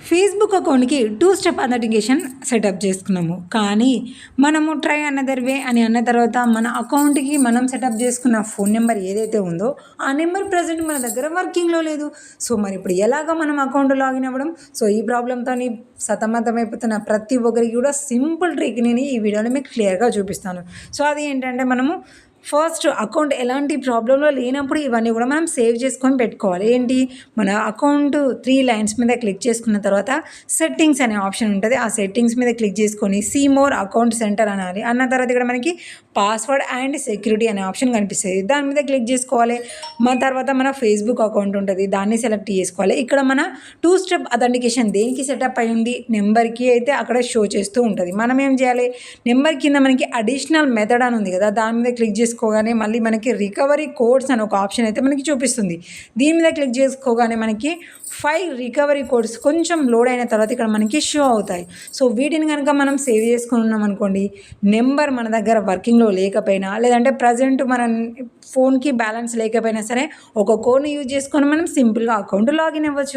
Facebook అకౌంట్కి 2 step authentication setup చేసుకున్నాము. కానీ మనము ట్రై అనదర్ వే అని అన్న తర్వాత మన అకౌంట్కి మనం సెటప్ చేసుకున్న ఫోన్ నెంబర్ ఏదైతే ఉందో ఆ నెంబర్ ప్రజెంట్ మన దగ్గర వర్కింగ్లో లేదు. సో మరి ఇప్పుడు ఎలాగ మనం అకౌంట్ లాగిన్ అవ్వడం? సో ఈ ప్రాబ్లంతో సతమతమైపోతున్న ప్రతి ఒక్కరికి కూడా సింపుల్ ట్రిక్ నేను ఈ వీడియోలో మీకు క్లియర్గా చూపిస్తాను. సో అది ఏంటంటే మనము ఫస్ట్ అకౌంట్ ఎలాంటి ప్రాబ్లంలో లేనప్పుడు ఇవన్నీ కూడా మనం సేవ్ చేసుకొని పెట్టుకోవాలి. ఏంటి, మన అకౌంట్ 3 లైన్స్ మీద క్లిక్ చేసుకున్న తర్వాత సెట్టింగ్స్ అనే ఆప్షన్ ఉంటుంది. ఆ సెట్టింగ్స్ మీద క్లిక్ చేసుకొని సీ మోర్ అకౌంట్ సెంటర్ అనాలి. అన్న తర్వాత ఇక్కడ మనకి పాస్వర్డ్ అండ్ సెక్యూరిటీ అనే ఆప్షన్ కనిపిస్తుంది. దాని మీద క్లిక్ చేసుకోవాలి. మన తర్వాత మన ఫేస్బుక్ అకౌంట్ ఉంటుంది, దాన్ని సెలెక్ట్ చేసుకోవాలి. ఇక్కడ మన 2 స్టెప్ అథెంటికేషన్ దేనికి సెటప్ అయ్యింది, నెంబర్కి అయితే అక్కడ షో చేస్తూ ఉంటుంది. మనం ఏం చేయాలి, నెంబర్ కింద మనకి అడిషనల్ మెథడ్ అని ఉంది కదా, దాని మీద క్లిక్ చేసుకోగానే మళ్ళీ మనకి రికవరీ కోడ్స్ అని ఒక ఆప్షన్ అయితే మనకి చూపిస్తుంది. దీని మీద క్లిక్ చేసుకోగానే మనకి 5 రికవరీ కోడ్స్ కొంచెం లోడ్ అయిన తర్వాత ఇక్కడ మనకి షో అవుతాయి. సో వీటిని కనుక మనం సేవ్ చేసుకుని ఉన్నాం అనుకోండి, నెంబర్ మన దగ్గర వర్కింగ్లో లేకపోయినా లేదంటే ప్రజెంట్ మన ఫోన్కి బ్యాలెన్స్ లేకపోయినా సరే ఒక కోడ్ని యూజ్ చేసుకొని మనం సింపుల్గా అకౌంట్ లాగిన్ అవ్వచ్చు.